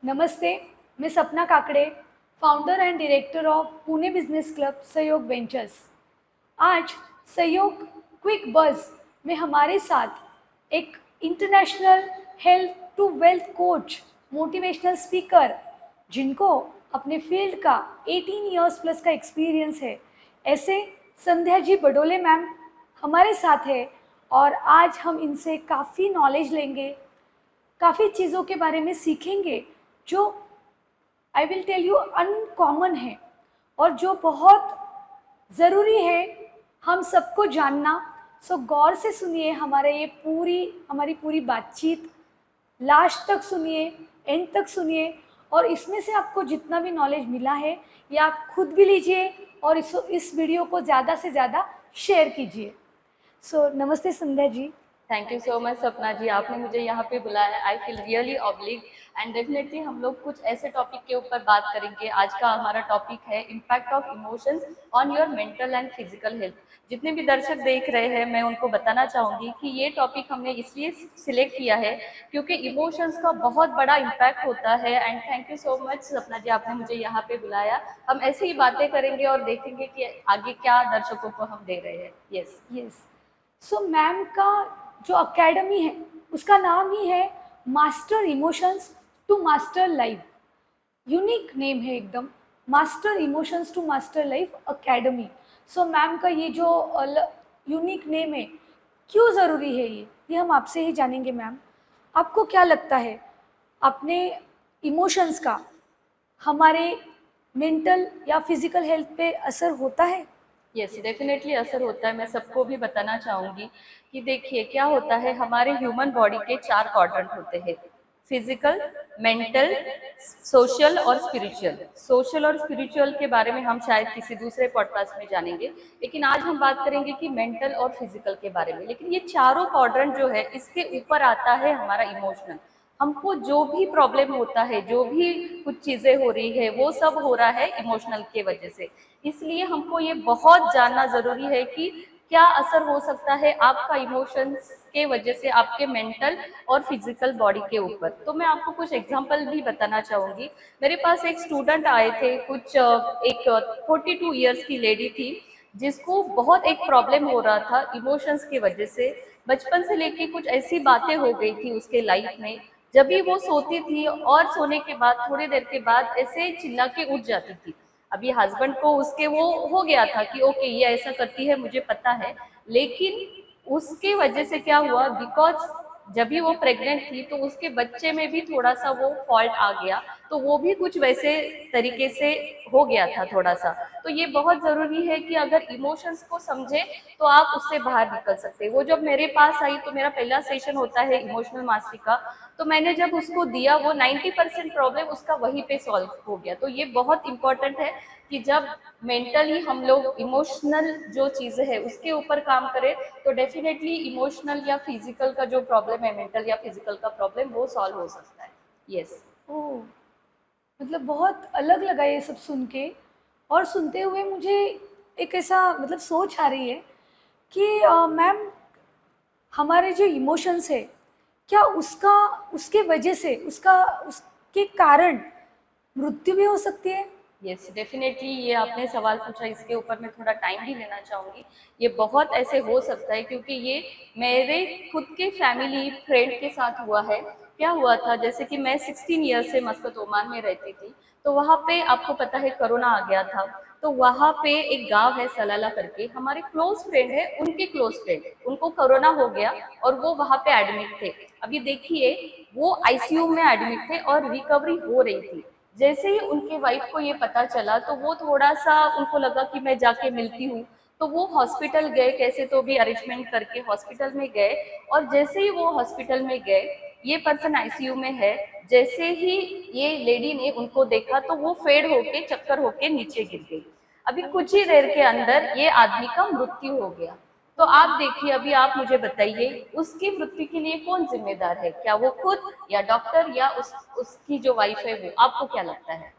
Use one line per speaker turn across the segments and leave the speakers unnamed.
नमस्ते, मैं Sapna Kakade, founder and director of Pune business club Sahyog ventures. आज सहयोग क्विक बज़ में हमारे साथ एक international health to wealth coach, motivational speaker, जिनको अपने फील्ड का 18 इयर्स प्लस का एक्सपीरियंस है, ऐसे संध्या जी बडोले मैम हमारे साथ है। और आज हम इनसे काफ़ी नॉलेज लेंगे, काफ़ी चीज़ों के बारे में सीखेंगे जो I will tell you uncommon है और जो बहुत ज़रूरी है हम सबको जानना। सो गौर से सुनिए हमारी पूरी बातचीत, लास्ट तक सुनिए, एंड तक सुनिए, और इसमें से आपको जितना भी नॉलेज मिला है ये आप खुद भी लीजिए और इस वीडियो को ज़्यादा से ज़्यादा शेयर कीजिए। सो नमस्ते Sandhya ji.
Thank you so much सपना जी, आपने मुझे यहाँ पे बुलाया। I feel really oblique and definitely हम लोग कुछ ऐसे टॉपिक के ऊपर बात करेंगे। आज का हमारा टॉपिक है impact of emotions on your mental and physical health. जितने भी दर्शक देख रहे हैं, मैं उनको बताना चाहूँगी कि ये टॉपिक हमने इसलिए सिलेक्ट किया है क्योंकि इमोशंस का बहुत बड़ा इम्पैक्ट होता है। And thank you so much सपना जी, आपने मुझे यहाँ पे बुलाया। हम ऐसे ही बातें करेंगे और देखेंगे कि आगे क्या दर्शकों को हम दे रहे हैं। Yes
yes. सो मैम का जो अकेडमी है उसका नाम ही है master emotions to master life. Unique name है एकदम, master emotions to master life academy. So ma'am का ये जो यूनिक नेम है, क्यों ज़रूरी है ये हम आपसे ही जानेंगे। मैम, आपको क्या लगता है अपने इमोशंस का हमारे मेंटल या फिजिकल हेल्थ पे असर होता है?
यस डेफिनेटली असर होता है। मैं सबको भी बताना चाहूँगी कि देखिए क्या होता है, हमारे ह्यूमन बॉडी के 4 क्वाड्रेंट होते हैं: फिजिकल, मेंटल, सोशल और स्पिरिचुअल। सोशल और स्पिरिचुअल के बारे में हम शायद किसी दूसरे पॉडकास्ट में जानेंगे, लेकिन आज हम बात करेंगे कि मेंटल और फिजिकल के बारे में। लेकिन ये चारों क्वाड्रेंट जो है, इसके ऊपर आता है हमारा इमोशनल। हमको जो भी प्रॉब्लम होता है, जो भी कुछ चीज़ें हो रही है, वो सब हो रहा है इमोशनल के वजह से। इसलिए हमको ये बहुत जानना ज़रूरी है कि क्या असर हो सकता है आपका इमोशंस के वजह से आपके मेंटल और फिजिकल बॉडी के ऊपर। तो मैं आपको कुछ एग्जांपल भी बताना चाहूँगी। मेरे पास एक स्टूडेंट आए थे, एक 42 ईयर्स की लेडी थी, जिसको बहुत एक प्रॉब्लम हो रहा था इमोशंस की वजह से। बचपन से लेके कुछ ऐसी बातें हो गई थी उसके लाइफ में, जब भी वो सोती थी और सोने के बाद थोड़ी देर के बाद ऐसे चिल्ला के उठ जाती थी। अभी हस्बैंड को उसके वो हो गया था कि ओके ये ऐसा करती है, मुझे पता है। लेकिन उसके वजह से क्या हुआ, बिकॉज जब भी वो प्रेग्नेंट थी तो उसके बच्चे में भी थोड़ा सा वो फॉल्ट आ गया, तो वो भी कुछ वैसे तरीके से हो गया था थोड़ा सा। तो ये बहुत ज़रूरी है कि अगर इमोशंस को समझे तो आप उससे बाहर निकल सकते हैं। वो जब मेरे पास आई तो मेरा पहला सेशन होता है इमोशनल मास्टरी का, तो मैंने जब उसको दिया वो 90% प्रॉब्लम उसका वहीं पे सॉल्व हो गया। तो ये बहुत इंपॉर्टेंट है कि जब मेंटली हम लोग इमोशनल जो चीज़ें है उसके ऊपर काम करें तो डेफिनेटली इमोशनल या फिजिकल का जो प्रॉब्लम है, मेंटल या फिजिकल का प्रॉब्लम, वो सॉल्व हो सकता है। यस
ओह, मतलब बहुत अलग लगा ये सब सुन के। और सुनते हुए मुझे एक ऐसा मतलब सोच आ रही है कि मैम, हमारे जो इमोशंस है, क्या उसका उसके वजह से उसके कारण मृत्यु भी हो सकती है?
यस डेफिनेटली, ये आपने सवाल पूछा, इसके ऊपर मैं थोड़ा टाइम भी लेना चाहूँगी। ये बहुत ऐसे हो सकता है क्योंकि ये मेरे खुद के फैमिली फ्रेंड के साथ हुआ है। क्या हुआ था, जैसे कि मैं 16 ईयर्स से मस्कत ओमान में रहती थी, तो वहाँ पे आपको पता है कोरोना आ गया था। तो वहाँ पे एक गांव है सलाला करके, हमारे क्लोज फ्रेंड है, उनके क्लोज फ्रेंड, उनको कोरोना हो गया और वो वहाँ पे एडमिट थे। अभी देखिए, वो आईसीयू में एडमिट थे और रिकवरी हो रही थी। जैसे ही उनके वाइफ को ये पता चला तो वो थोड़ा सा उनको लगा कि मैं जाके मिलती हूँ, तो वो हॉस्पिटल गए, कैसे तो भी अरेंजमेंट करके हॉस्पिटल में गए। और जैसे ही वो हॉस्पिटल में गए, ये पर्सन आईसीयू में है, जैसे ही ये लेडी ने उनको देखा तो वो फेड होके, चक्कर होके नीचे गिर गई। अभी कुछ ही देर के अंदर ये आदमी का मृत्यु हो गया। तो आप देखिए, अभी आप मुझे बताइए, उसकी मृत्यु के लिए कौन जिम्मेदार है? क्या वो खुद, या डॉक्टर, या उसकी जो वाइफ है वो? आपको क्या लगता है?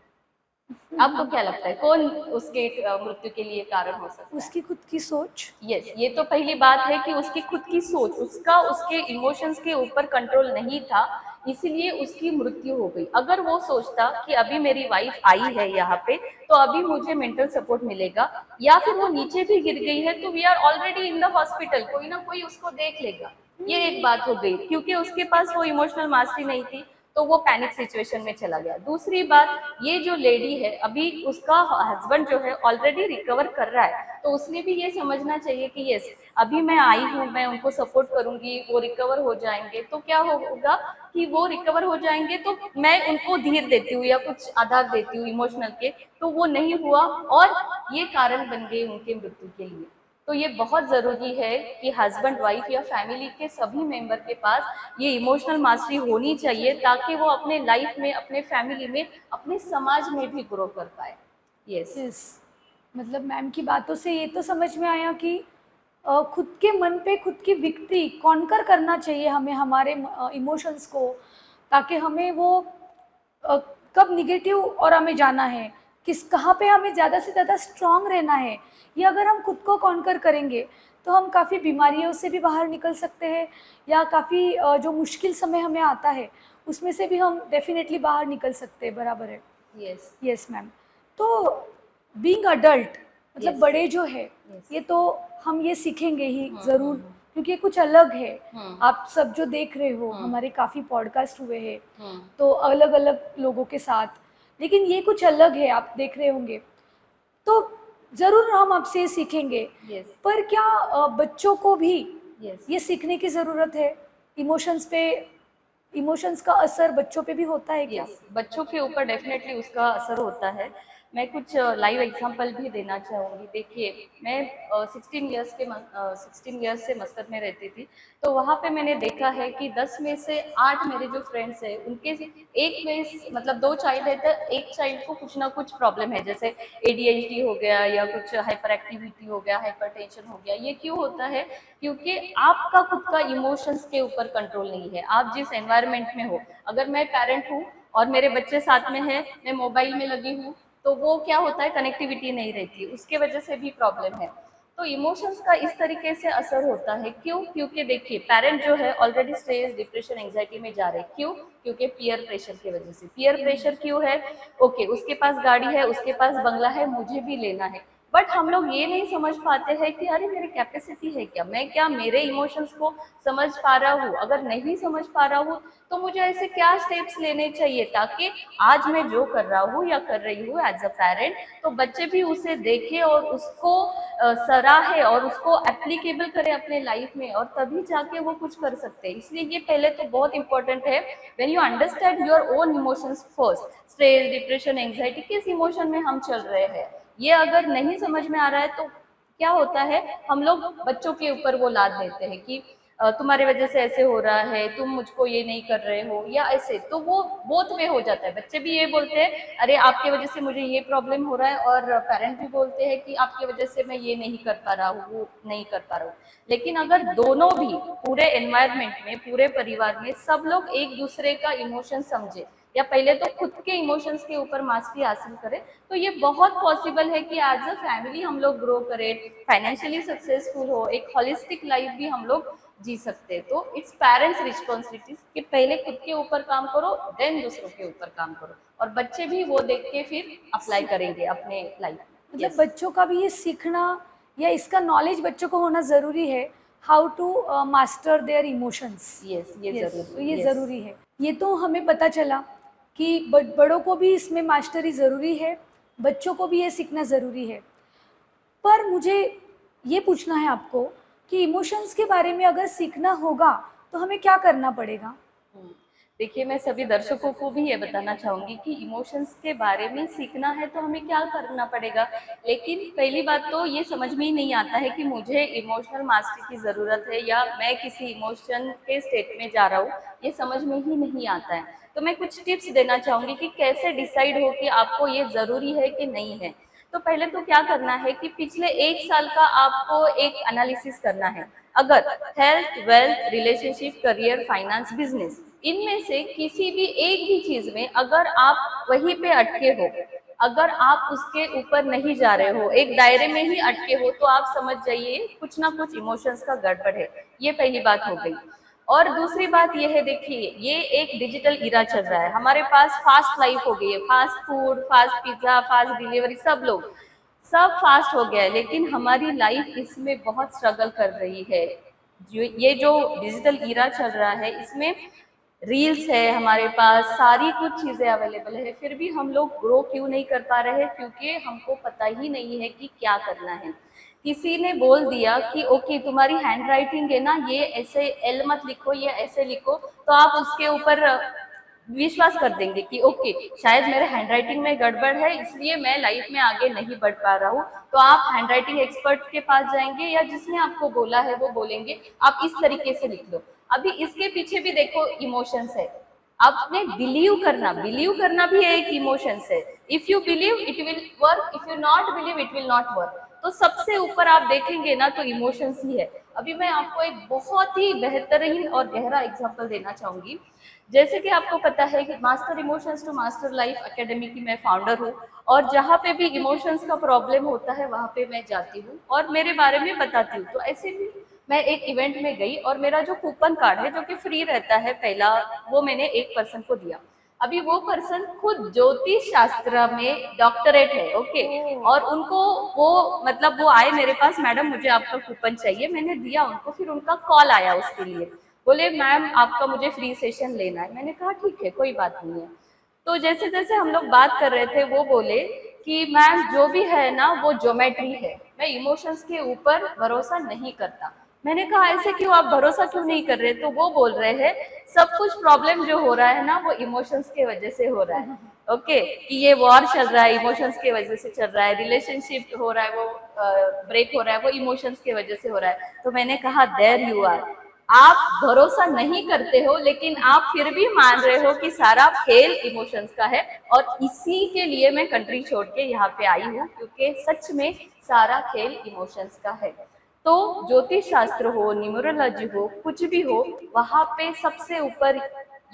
आपको क्या लगता है कौन उसके मृत्यु के लिए कारण हो सकता है?
उसकी खुद की सोच।
यस, ये तो पहली बात है कि उसकी खुद की सोच, उसका उसके इमोशंस के ऊपर कंट्रोल नहीं था, इसीलिए उसकी मृत्यु हो गई। अगर वो सोचता कि अभी मेरी वाइफ आई है यहाँ पे तो अभी मुझे मेंटल सपोर्ट मिलेगा, या फिर वो नीचे भी गिर गई है तो we are already in the hospital, कोई ना कोई उसको देख लेगा, ये एक बात हो गई। क्योंकि उसके पास वो इमोशनल मास्टरी नहीं थी तो वो पैनिक सिचुएशन में चला गया। दूसरी बात, ये जो लेडी है अभी उसका हस्बैंड जो है ऑलरेडी रिकवर कर रहा है, तो उसने भी ये समझना चाहिए कि यस अभी मैं आई हूँ, मैं उनको सपोर्ट करूंगी, वो रिकवर हो जाएंगे। तो क्या होगा कि वो रिकवर हो जाएंगे तो मैं उनको धीर देती हूँ या कुछ आधार देती हूँ इमोशनल के, तो वो नहीं हुआ और ये कारण बन गए उनके मृत्यु के लिए। तो ये बहुत जरूरी है कि हस्बैंड वाइफ या फैमिली के सभी मेंबर के पास ये इमोशनल मास्टरी होनी चाहिए, ताकि वो अपने लाइफ में, अपने फैमिली में, अपने समाज में भी ग्रो कर पाए। यस
यस, मतलब मैम की बातों से ये तो समझ में आया कि खुद के मन पे खुद की विक्ट्री कॉन्कर करना चाहिए हमें, हमारे इमोशंस को, ताकि हमें वो अ, कब निगेटिव और हमें जाना है, किस कहाँ पे हमें ज़्यादा से ज़्यादा स्ट्रांग रहना है, ये अगर हम खुद को कॉन्कर करेंगे तो हम काफ़ी बीमारियों से भी बाहर निकल सकते हैं, या काफ़ी जो मुश्किल समय हमें आता है उसमें से भी हम डेफिनेटली बाहर निकल सकते हैं। बराबर है।
Yes
yes ma'am. तो बीइंग अडल्ट, मतलब
Yes.
बड़े जो है,
Yes.
ये तो हम ये सीखेंगे ही ज़रूर,
हम्म।
क्योंकि ये कुछ अलग है।
हम्म।
आप सब जो देख रहे हो, हमारे काफ़ी पॉडकास्ट हुए हैं
हम्म।
तो अलग अलग लोगों के साथ, लेकिन ये कुछ अलग है, आप देख रहे होंगे। तो ज़रूर हम आपसे ये सीखेंगे,
यस
पर क्या बच्चों को भी
यस
ये सीखने की ज़रूरत है? इमोशंस पे, इमोशंस का असर बच्चों पे भी होता है क्या?
यस, बच्चों के ऊपर डेफिनेटली उसका असर होता है। मैं कुछ लाइव एग्जांपल भी देना चाहूँगी। देखिए, मैं 16 ईयर्स से मस्कत में रहती थी, तो वहाँ पे मैंने देखा है कि 10 में से 8 मेरे जो फ्रेंड्स हैं उनके एक में मतलब 2 चाइल्ड है तो एक चाइल्ड को कुछ ना कुछ प्रॉब्लम है, जैसे एडीएचडी हो गया या कुछ हाइपर एक्टिविटी हो गया, हाइपरटेंशन हो गया। ये क्यों होता है? क्योंकि आपका खुद का इमोशंस के ऊपर कंट्रोल नहीं है। आप जिस एनवायरनमेंट में हो, अगर मैं पेरेंट हूँ और मेरे बच्चे साथ में है, मैं मोबाइल में लगी हूँ, तो वो क्या होता है, कनेक्टिविटी नहीं रहती, उसके वजह से भी प्रॉब्लम है। तो इमोशंस का इस तरीके से असर होता है। क्यों? क्योंकि देखिए, पेरेंट जो है ऑलरेडी स्ट्रेस, डिप्रेशन, एंजाइटी में जा रहे हैं। क्यों? क्योंकि पीयर प्रेशर की वजह से। पीयर प्रेशर क्यों है? ओके, उसके पास गाड़ी है, उसके पास बंगला है, मुझे भी लेना है। बट हम लोग ये नहीं समझ पाते हैं कि अरे मेरी कैपेसिटी है क्या, मैं क्या मेरे इमोशंस को समझ पा रहा हूँ? अगर नहीं समझ पा रहा हूँ तो मुझे ऐसे क्या स्टेप्स लेने चाहिए ताकि आज मैं जो कर रहा हूँ या कर रही हूँ एज अ पेरेंट, तो बच्चे भी उसे देखें और उसको सराहे और उसको एप्लीकेबल करे अपने लाइफ में, और तभी जाके वो कुछ कर सकते हैं। इसलिए ये पहले तो बहुत इंपॉर्टेंट है, when you understand your own emotions first. Stress, depression, anxiety, किस इमोशन में हम चल रहे हैं, ये अगर नहीं समझ में आ रहा है तो क्या होता है, हम लोग बच्चों के ऊपर वो लाद देते हैं कि तुम्हारे वजह से ऐसे हो रहा है, तुम मुझको ये नहीं कर रहे हो या ऐसे। तो वो बोथ वे हो जाता है। बच्चे भी ये बोलते हैं अरे आपके वजह से मुझे ये प्रॉब्लम हो रहा है, और पेरेंट भी बोलते हैं कि आपकी वजह से मैं ये नहीं कर पा रहा हूँ, वो नहीं कर पा रहा हूँ। लेकिन अगर दोनों भी पूरे एनवायरमेंट में, पूरे परिवार में सब लोग एक दूसरे का इमोशन समझे, या पहले तो खुद के इमोशंस के ऊपर मास्टरी हासिल करें, तो ये बहुत पॉसिबल है कि एज अ फैमिली हम लोग ग्रो करें, फाइनेंशियली सक्सेसफुल हो, एक होलिस्टिक लाइफ भी हम लोग जी सकते हैं। तो इट्स पेरेंट्स रिस्पॉन्सिबिलिटीज कि पहले खुद के ऊपर काम करो, देन दूसरों के ऊपर काम करो, और बच्चे भी वो देख के फिर अप्लाई करेंगे अपने लाइफ में।
मतलब बच्चों का भी ये सीखना या इसका नॉलेज बच्चों को होना ज़रूरी है, how to master their emotions.
Yes, ये
यस,
जरूरी
तो ये
yes.
ज़रूरी है। ये तो हमें पता चला कि बड़ों को भी इसमें मास्टरी ज़रूरी है, बच्चों को भी ये सीखना ज़रूरी है। पर मुझे ये पूछना है आपको कि इमोशंस के बारे में अगर सीखना होगा तो हमें क्या करना पड़ेगा?
हम्म, देखिए, मैं सभी दर्शकों को भी ये बताना चाहूंगी कि इमोशंस के बारे में सीखना है तो हमें क्या करना पड़ेगा। लेकिन पहली बात तो ये समझ में ही नहीं आता है कि मुझे इमोशनल मास्टरी की ज़रूरत है या मैं किसी इमोशन के स्टेट में जा रहा हूँ, ये समझ में ही नहीं आता है। तो मैं कुछ टिप्स देना चाहूंगी कि कैसे डिसाइड हो कि आपको ये ज़रूरी है कि नहीं है। तो पहले तो क्या करना है कि पिछले 1 साल का आपको एक एनालिसिस करना है। अगर health, wealth, relationship, career, finance, business, इनमें से किसी भी एक भी चीज में अगर आप वहीं पे अटके हो, अगर आप उसके ऊपर नहीं जा रहे हो, एक दायरे में ही अटके हो, तो आप समझ जाइए कुछ ना कुछ इमोशंस का गड़बड़ है। ये पहली बात हो गई। और दूसरी बात ये है, देखिए ये एक डिजिटल इरा चल रहा है, हमारे पास फास्ट लाइफ हो गई है, fast food, fast pizza, fast delivery, सब फास्ट हो गया है, लेकिन हमारी लाइफ इसमें बहुत स्ट्रगल कर रही है। जो डिजिटल इरा चल रहा है, इसमें रील्स है हमारे पास, सारी कुछ चीजें अवेलेबल है, फिर भी हम लोग ग्रो क्यों नहीं कर पा रहे हैं? क्योंकि हमको पता ही नहीं है कि क्या करना है। किसी ने बोल दिया कि ओके तुम्हारी हैंड राइटिंग है ना, ये ऐसे एल मत लिखो, ये ऐसे लिखो, तो आप उसके ऊपर विश्वास कर देंगे कि ओके शायद मेरे हैंड राइटिंग में गड़बड़ है, इसलिए मैं लाइफ में आगे नहीं बढ़ पा रहा हूँ। तो आप हैंड राइटिंग एक्सपर्ट के पास जाएंगे, या जिसने आपको बोला है वो बोलेंगे आप इस तरीके से लिख लो। अभी इसके पीछे भी देखो इमोशंस है। आपने बिलीव करना भी एक इमोशंस है। If you believe it will work, if you not believe it will not work. तो सबसे ऊपर आप देखेंगे ना तो इमोशंस ही है। अभी मैं आपको एक बहुत ही बेहतरीन और गहरा एग्जांपल देना चाहूंगी। जैसे कि आपको पता है कि master emotions to master life academy की मैं फाउंडर हूँ, और जहाँ पे भी इमोशंस का प्रॉब्लम होता है वहाँ पे मैं जाती हूँ और मेरे बारे में बताती हूँ। तो ऐसे भी मैं एक इवेंट में गई और मेरा जो कूपन कार्ड है जो कि फ्री रहता है पहला, वो मैंने एक पर्सन को दिया। अभी वो पर्सन खुद ज्योतिष शास्त्र में डॉक्टरेट है, ओके, और उनको वो मतलब वो आए मेरे पास, मैडम मुझे आपका कूपन चाहिए, मैंने दिया उनको। फिर उनका कॉल आया उसके लिए, बोले मैम आपका मुझे फ्री सेशन लेना है। मैंने कहा ठीक है कोई बात नहीं है। तो जैसे जैसे हम लोग बात कर रहे थे वो बोले कि मैम जो भी है ना वो ज्योमेट्री है, मैं इमोशंस के ऊपर भरोसा नहीं करता। मैंने कहा ऐसे क्यों, आप भरोसा क्यों नहीं कर रहे? तो वो बोल रहे हैं सब कुछ प्रॉब्लम जो हो रहा है ना वो इमोशंस के वजह से हो रहा है। ओके, कि ये वॉर चल रहा है इमोशंस के वजह से चल रहा है, रिलेशनशिप हो रहा है वो ब्रेक हो रहा है वो इमोशंस के वजह से हो रहा है। तो मैंने कहा देयर यू आर, आप भरोसा नहीं करते हो लेकिन आप फिर भी मान रहे हो कि सारा खेल इमोशंस का है। और इसी के लिए मैं कंट्री छोड़ के यहाँ पे आई हूँ, क्योंकि सच में सारा खेल इमोशंस का है। तो ज्योतिष शास्त्र हो, न्यूमरोलॉजी हो, कुछ भी हो, वहां पे सबसे ऊपर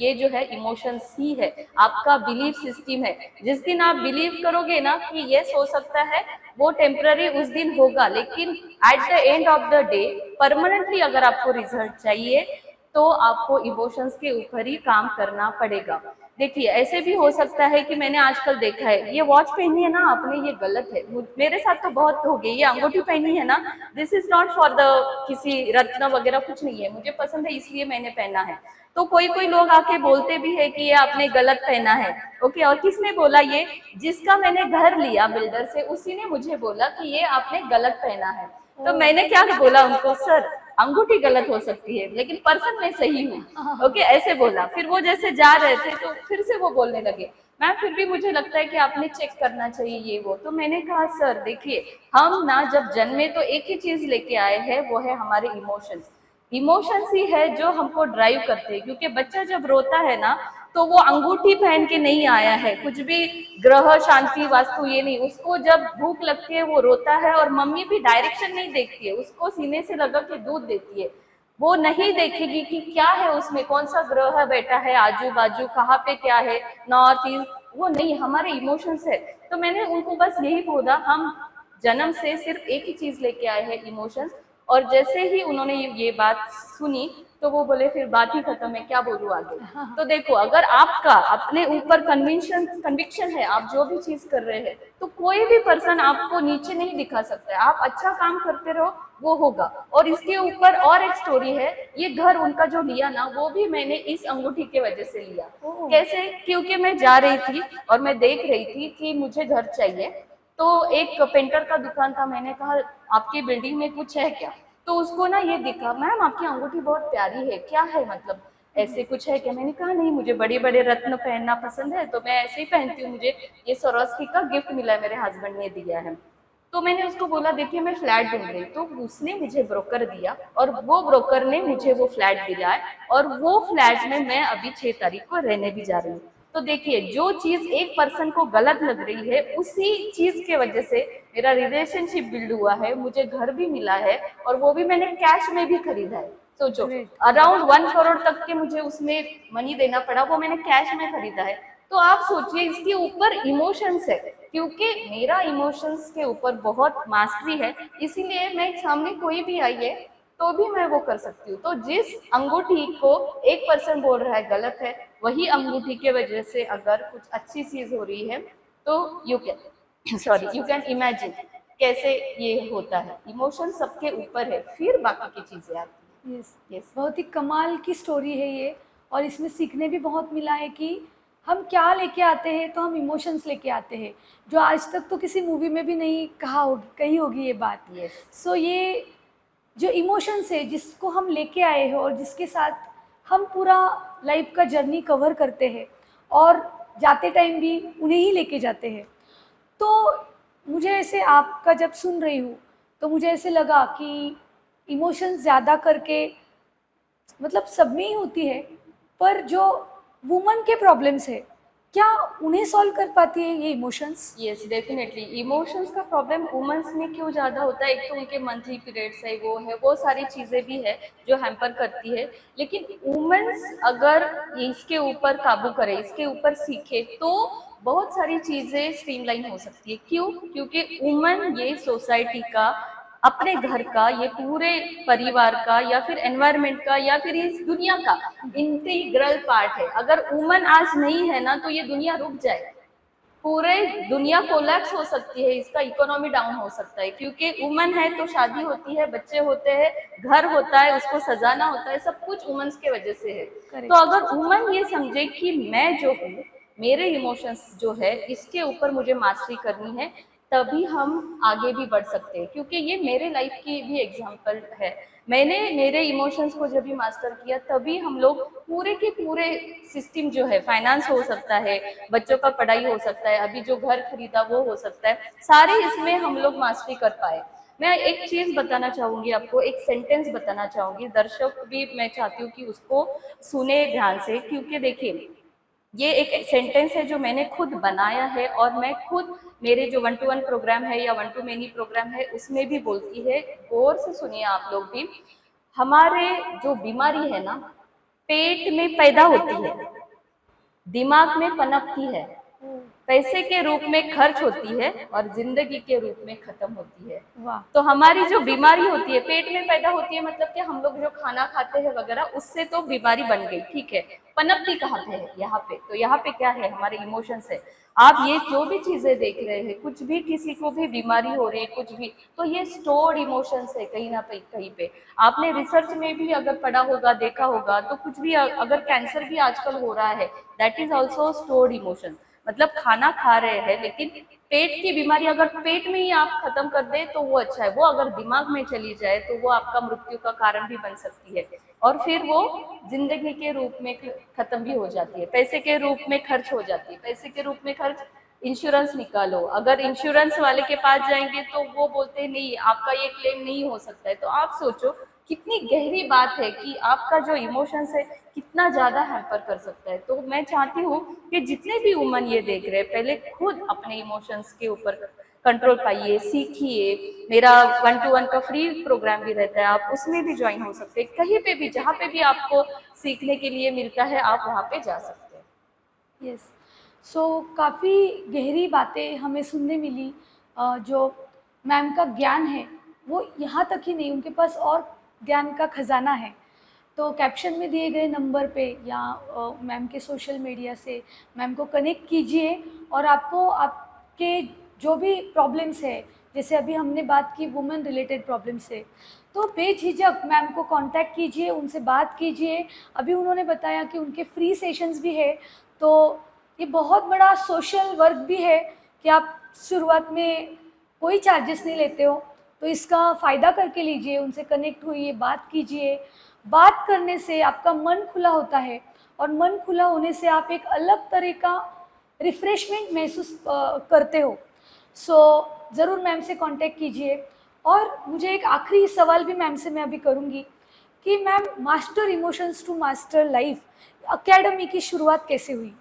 ये जो है इमोशंस ही है, आपका बिलीफ सिस्टम है। जिस दिन आप बिलीव करोगे ना कि यस हो सकता है, वो टेम्पररी उस दिन होगा, लेकिन at the end of the day permanently अगर आपको रिजल्ट चाहिए तो आपको इमोशंस के ऊपर ही काम करना पड़ेगा। देखिए ऐसे भी हो सकता है कि मैंने आजकल देखा है, ये वॉच पहनी है ना आपने, ये गलत है। मेरे साथ तो बहुत हो गई, ये अंगूठी पहनी है ना, this is not for the किसी रत्न वगैरह कुछ नहीं है, मुझे पसंद है इसलिए मैंने पहना है। तो कोई कोई लोग आके बोलते भी है कि ये आपने गलत पहना है। ओके, और किसने बोला? ये जिसका मैंने घर लिया बिल्डर से, उसी ने मुझे बोला कि ये आपने गलत पहना है। तो मैंने क्या बोला उनको, सर अंगूठी गलत हो सकती है लेकिन पर्सन मैं सही हूँ। ओके, ऐसे बोला। फिर वो जैसे जा रहे थे तो फिर से वो बोलने लगे मैम फिर भी मुझे लगता है कि आपने चेक करना चाहिए ये वो। तो मैंने कहा सर देखिए, हम ना जब जन्मे तो एक ही चीज लेके आए हैं, वो है हमारे इमोशंस। इमोशंस ही है जो हमको ड्राइव करते हैं, क्योंकि बच्चा जब रोता है ना तो वो अंगूठी पहन के नहीं आया है, कुछ भी ग्रह शांति वास्तु ये नहीं, उसको जब भूख लगती है वो रोता है, और मम्मी भी डायरेक्शन नहीं देखती है, उसको सीने से लगा के दूध देती है। वो नहीं देखेगी कि क्या है उसमें, कौन सा ग्रह बैठा है आजू बाजू, कहाँ पे क्या है, नॉर्थ ईस्ट, वो नहीं, हमारे इमोशंस है। तो मैंने उनको बस यही बोला, हम जन्म से सिर्फ एक ही चीज लेके आए हैं, इमोशंस। और जैसे ही उन्होंने ये बात सुनी तो वो बोले फिर बात ही खत्म है, क्या बोलूं आगे। तो देखो, अगर आपका अपने ऊपर कन्विक्शन है, आप जो भी चीज कर रहे हैं, तो कोई भी पर्सन आपको नीचे नहीं दिखा सकता है। आप अच्छा काम करते रहो, वो होगा। और इसके ऊपर और एक स्टोरी है, ये घर उनका जो लिया ना, वो भी मैंने इस अंगूठी के वजह से लिया। कैसे? क्योंकि मैं जा रही थी और मैं देख रही थी कि मुझे घर चाहिए, तो एक पेंटर का दुकान था, मैंने कहा आपकी बिल्डिंग में कुछ है क्या? तो उसको ना ये दिखा, मैम आपकी अंगूठी बहुत प्यारी है, क्या है मतलब ऐसे कुछ है क्या? मैंने कहा नहीं, मुझे बड़े बड़े रत्न पहनना पसंद है तो मैं ऐसे ही पहनती हूँ, मुझे ये स्वरोस्की का गिफ्ट मिला है, मेरे हस्बैंड ने दिया है। तो मैंने उसको बोला देखिए मैं फ्लैट ढूंढ रही, तो उसने मुझे ब्रोकर दिया और वो ब्रोकर ने मुझे वो फ्लैट दिया है, और वो फ्लैट में मैं अभी 6 तारीख को रहने भी जा रही हूँ। तो देखिए, जो चीज एक पर्सन को गलत लग रही है, उसी चीज के वजह से मेरा रिलेशनशिप बिल्ड हुआ है, मुझे घर भी मिला है, और वो भी मैंने कैश में भी खरीदा है। सोचो, अराउंड 1 करोड़ तक के मुझे उसमें मनी देना पड़ा, वो मैंने कैश में खरीदा है। तो आप सोचिए इसके ऊपर इमोशंस है, क्योंकि मेरा इमोशंस के ऊपर बहुत मास्टरी है, इसीलिए मैं सामने कोई भी आई है तो भी मैं वो कर सकती हूँ। तो जिस अंगूठी को 1% बोल रहा है गलत है, वही अंगूठी के वजह से अगर कुछ अच्छी चीज हो रही है तो यू कैन इमेजिन कैसे ये होता है। इमोशन सबके ऊपर है, फिर बाकी की चीजें आती
यस,
हैं। यस,
बहुत ही कमाल की स्टोरी है ये, और इसमें सीखने भी बहुत मिला है कि हम क्या लेके आते हैं, तो हम इमोशंस लेके आते हैं, जो आज तक तो किसी मूवी में भी नहीं कही होगी ये बात।
यस,
सो ये जो इमोशंस है जिसको हम लेके आए हैं और जिसके साथ हम पूरा लाइफ का जर्नी कवर करते हैं और जाते टाइम भी उन्हें ही लेके जाते हैं। तो मुझे ऐसे आपका जब सुन रही हूँ तो मुझे ऐसे लगा कि इमोशंस ज़्यादा करके मतलब सब में ही होती है, पर जो वुमन के प्रॉब्लम्स है क्या उन्हें सॉल्व कर पाती है ये इमोशंस?
यस, डेफिनेटली इमोशंस का प्रॉब्लम वुमेन्स में क्यों ज़्यादा होता है? एक तो उनके मंथली पीरियड्स है, वो है, वो सारी चीज़ें भी है जो हैम्पर करती है। लेकिन वुमेन्स अगर इसके ऊपर काबू करे, इसके ऊपर सीखे, तो बहुत सारी चीज़ें स्ट्रीमलाइन हो सकती है। क्यों? क्योंकि वुमन ये सोसाइटी का, अपने घर का, ये पूरे परिवार का या फिर एनवायरनमेंट का या फिर इस दुनिया का इंटीग्रल पार्ट है। अगर वुमन आज नहीं है ना, तो ये दुनिया रुक जाए, पूरे दुनिया कोलैप्स हो सकती है, इसका इकोनॉमी डाउन हो सकता है। क्योंकि वुमन है तो शादी होती है, बच्चे होते हैं, घर होता है, उसको सजाना होता है, सब कुछ वुमेन्स के वजह से है। तो
करेक्ट।
अगर वुमन ये समझे कि मैं जो हूँ, मेरे इमोशंस जो है इसके ऊपर मुझे मास्टरी करनी है, तभी हम आगे भी बढ़ सकते हैं। क्योंकि ये मेरे लाइफ की भी एग्जाम्पल है। मैंने मेरे इमोशंस को जब भी मास्टर किया, तभी हम लोग पूरे के पूरे सिस्टम जो है, फाइनेंस हो सकता है, बच्चों का पढ़ाई हो सकता है, अभी जो घर खरीदा वो हो सकता है, सारे इसमें हम लोग मास्टरी कर पाए। मैं एक चीज बताना चाहूंगी आपको, एक सेंटेंस बताना चाहूंगी, दर्शक भी मैं चाहती हूँ कि उसको सुने ध्यान से। क्योंकि देखिए, ये एक सेंटेंस है जो मैंने खुद बनाया है, और मैं खुद मेरे जो 1 to 1 प्रोग्राम है या 1 to many प्रोग्राम है उसमें भी बोलती है। गौर से सुनिए आप लोग भी। हमारे जो बीमारी है ना, पेट में पैदा होती है, दिमाग में पनपती है, पैसे के रूप में खर्च होती है, और जिंदगी के रूप में खत्म होती है।
वाह।
तो हमारी जो बीमारी होती है पेट में पैदा होती है, मतलब कि हम लोग जो खाना खाते हैं वगैरह, उससे तो बीमारी बन गई, ठीक है। पनपती कहाँ पे है? यहाँ पे। तो यहाँ पे क्या है? हमारे इमोशंस है। आप ये जो भी चीजें देख रहे हैं, कुछ भी किसी को भी बीमारी हो रही है, कुछ भी, तो ये स्टोर्ड इमोशंस है कहीं ना कहीं पे। आपने रिसर्च में भी अगर पढ़ा होगा, देखा होगा, तो कुछ भी अगर कैंसर भी आजकल हो रहा है, that is also stored emotion. मतलब खाना खा रहे हैं, लेकिन पेट की बीमारी अगर पेट में ही आप खत्म कर दे तो वो अच्छा है। वो अगर दिमाग में चली जाए तो वो आपका मृत्यु का कारण भी बन सकती है, और फिर वो जिंदगी के रूप में खत्म भी हो जाती है, पैसे के रूप में खर्च हो जाती है। पैसे के रूप में खर्च, इंश्योरेंस निकालो, अगर इंश्योरेंस वाले के पास जाएंगे तो वो बोलते हैं नहीं, आपका ये क्लेम नहीं हो सकता है। तो आप सोचो कितनी गहरी बात है कि आपका जो इमोशंस है कितना ज्यादा हैम्पर कर सकता है। तो मैं चाहती हूँ कि जितने भी वुमन ये देख रहे हैं, पहले खुद अपने इमोशंस के ऊपर कंट्रोल पाइए, सीखिए। मेरा 1 to 1 का फ्री प्रोग्राम भी रहता है, आप उसमें भी ज्वाइन हो सकते हैं। कहीं पे भी, जहाँ पे भी आपको सीखने के लिए मिलता है, आप वहाँ पे जा सकते हैं।
यस। सो काफ़ी गहरी बातें हमें सुनने मिली। जो मैम का ज्ञान है वो यहाँ तक ही नहीं, उनके पास और ज्ञान का खजाना है। तो कैप्शन में दिए गए नंबर पे या मैम के सोशल मीडिया से मैम को कनेक्ट कीजिए, और आपको आपके जो भी प्रॉब्लम्स है, जैसे अभी हमने बात की वुमेन रिलेटेड प्रॉब्लम से, तो बेझिझक मैम को कांटेक्ट कीजिए, उनसे बात कीजिए। अभी उन्होंने बताया कि उनके फ्री सेशंस भी है, तो ये बहुत बड़ा सोशल वर्क भी है कि आप शुरुआत में कोई चार्जेस नहीं लेते हो, तो इसका फ़ायदा करके लीजिए, उनसे कनेक्ट होइए, बात कीजिए। बात करने से आपका मन खुला होता है, और मन खुला होने से आप एक अलग तरह का रिफ़्रेशमेंट महसूस करते हो। सो ज़रूर मैम से कांटेक्ट कीजिए। और मुझे एक आखिरी सवाल भी मैम से मैं अभी करूँगी कि ma'am, master emotions to master life academy की शुरुआत कैसे हुई?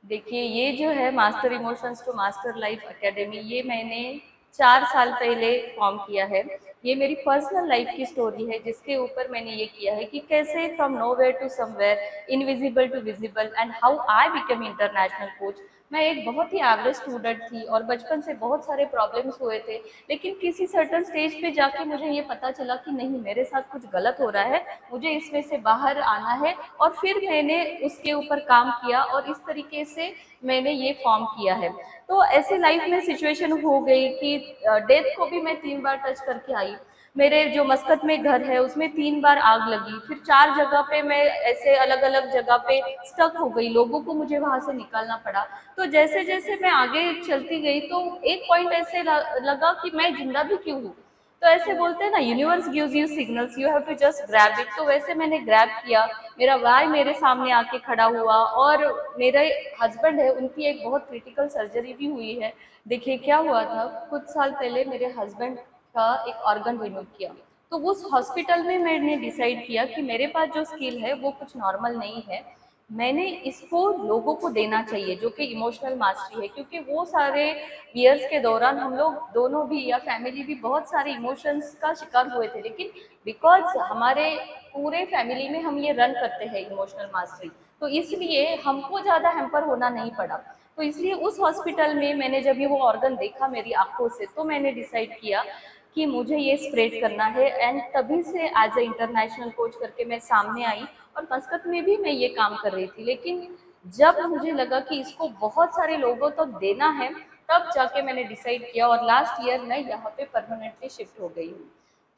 देखिए, ये जो है master emotions to master life academy, ये मैंने 4 साल पहले फॉर्म किया है। ये मेरी पर्सनल लाइफ की स्टोरी है, जिसके ऊपर मैंने ये किया है कि कैसे from nowhere to somewhere, invisible to visible, and how I become international coach. मैं एक बहुत ही एवरेज स्टूडेंट थी और बचपन से बहुत सारे प्रॉब्लम्स हुए थे, लेकिन किसी सर्टन स्टेज पे जाके मुझे ये पता चला कि नहीं, मेरे साथ कुछ गलत हो रहा है, मुझे इसमें से बाहर आना है। और फिर मैंने उसके ऊपर काम किया और इस तरीके से मैंने ये फॉर्म किया है। तो ऐसे लाइफ में सिचुएशन हो गई कि डेथ को भी मैं 3 बार टच करके आई। मेरे जो मस्कत में घर है उसमें 3 बार आग लगी, फिर 4 जगह पे मैं ऐसे अलग अलग जगह पे स्टक हो गई, लोगों को मुझे वहां से निकालना पड़ा। तो जैसे जैसे मैं आगे चलती गई तो एक पॉइंट ऐसे लगा कि मैं जिंदा भी क्यों हूँ। तो ऐसे बोलते हैं ना, universe gives you signals, you have to just grab it. तो वैसे मैंने ग्रैब किया, मेरा भाई मेरे सामने आके खड़ा हुआ और मेरे हस्बैंड है, उनकी एक बहुत क्रिटिकल सर्जरी भी हुई है। देखिए क्या हुआ था, कुछ साल पहले मेरे हस्बैंड का एक ऑर्गन रिमूव किया। तो उस हॉस्पिटल में मैंने डिसाइड किया कि मेरे पास जो स्किल है वो कुछ नॉर्मल नहीं है, मैंने इसको लोगों को देना चाहिए, जो कि इमोशनल मास्टरी है। क्योंकि वो सारे ईयर्स के दौरान हम लोग दोनों भी या फैमिली भी बहुत सारे इमोशंस का शिकार हुए थे, लेकिन बिकॉज हमारे पूरे फैमिली में हम ये रन करते हैं इमोशनल मास्टरी, तो इसलिए हमको ज़्यादा हैम्पर होना नहीं पड़ा। तो इसलिए उस हॉस्पिटल में मैंने जब ये वो ऑर्गन देखा मेरी आंखों से, तो मैंने डिसाइड किया कि मुझे ये स्प्रेड करना है। एंड तभी से एज ए इंटरनेशनल कोच करके मैं सामने आई, और मस्कत में भी मैं ये काम कर रही थी। लेकिन जब मुझे लगा कि इसको बहुत सारे लोगों तक देना है, तब जाके मैंने डिसाइड किया, और लास्ट ईयर मैं यहाँ पे परमानेंटली शिफ्ट हो गई हूँ।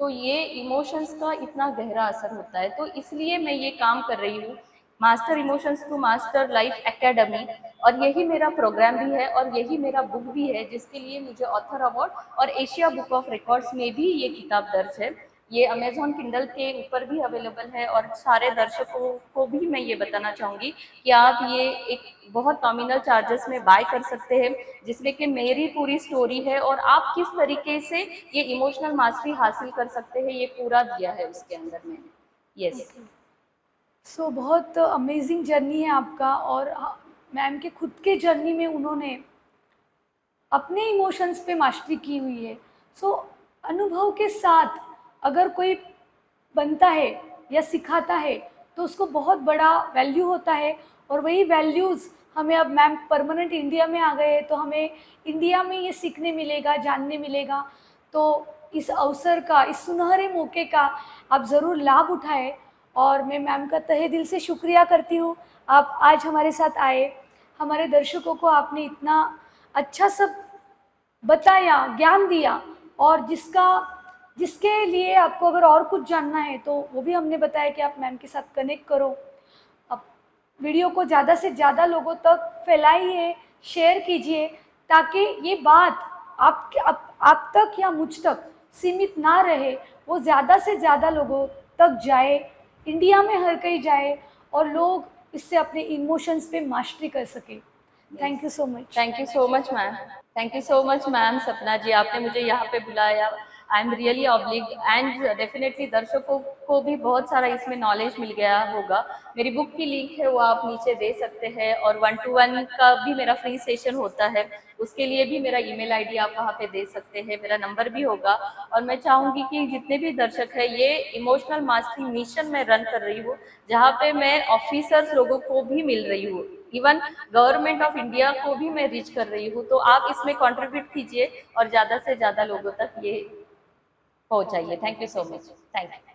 तो ये इमोशंस का इतना गहरा असर होता है, तो इसलिए मैं ये काम कर रही हूँ, master emotions to master life academy. और यही मेरा प्रोग्राम भी है और यही मेरा बुक भी है, जिसके लिए मुझे ऑथर अवार्ड और एशिया बुक ऑफ रिकॉर्ड्स में भी ये किताब दर्ज है। ये अमेजॉन किंडल के ऊपर भी अवेलेबल है। और सारे दर्शकों को भी मैं ये बताना चाहूँगी कि आप ये एक बहुत नॉमिनल चार्जेस में बाय कर सकते हैं, जिसमें कि मेरी पूरी स्टोरी है और आप किस तरीके से ये इमोशनल मास्टरी हासिल कर सकते हैं, ये पूरा दिया है उसके अंदर मैंने। यस।
सो बहुत अमेजिंग जर्नी है आपका, और मैम के खुद के जर्नी में उन्होंने अपने इमोशंस पे मास्टरी की हुई है। सो अनुभव के साथ अगर कोई बनता है या सिखाता है तो उसको बहुत बड़ा वैल्यू होता है, और वही वैल्यूज़ हमें अब मैम परमानेंट इंडिया में आ गए हैं तो हमें इंडिया में ये सीखने मिलेगा, जानने मिलेगा। तो इस अवसर का, इस सुनहरे मौके का आप ज़रूर लाभ उठाएं, और मैं मैम का तहे दिल से शुक्रिया करती हूँ आप आज हमारे साथ आए। हमारे दर्शकों को आपने इतना अच्छा सब बताया, ज्ञान दिया, और जिसके लिए आपको अगर और कुछ जानना है तो वो भी हमने बताया कि आप मैम के साथ कनेक्ट करो। अब वीडियो को ज़्यादा से ज़्यादा लोगों तक फैलाइए, शेयर कीजिए, ताकि ये बात आप तक या मुझ तक सीमित ना रहे, वो ज़्यादा से ज़्यादा लोगों तक जाए, इंडिया में हर कहीं जाए, और लोग इससे अपने इमोशंस पे मास्टरी कर सके। Thank you so much.
Thank you so much ma'am. Thank you so much ma'am सपना जी, आपने मुझे यहाँ पे बुलाया। I am really oblique, and definitely दर्शकों को भी बहुत सारा इसमें नॉलेज मिल गया होगा। मेरी बुक की लिंक है वो आप नीचे दे सकते हैं, और 1-to-1 का भी मेरा फ्री सेशन होता है, उसके लिए भी मेरा ईमेल आईडी आप वहाँ पे दे सकते हैं, मेरा नंबर भी होगा। और मैं चाहूँगी कि जितने भी दर्शक हैं, ये इमोशनल मास्टरी मिशन में रन कर रही हूँ, जहाँ पे मैं ऑफिसर्स लोगों को भी मिल रही हूँ, इवन गवर्नमेंट ऑफ इंडिया को भी मैं रीच कर रही हूँ। तो आप इसमें कंट्रीब्यूट कीजिए और ज़्यादा से ज़्यादा लोगों तक ये पहुँचाइए। Thank you so much. Thank you.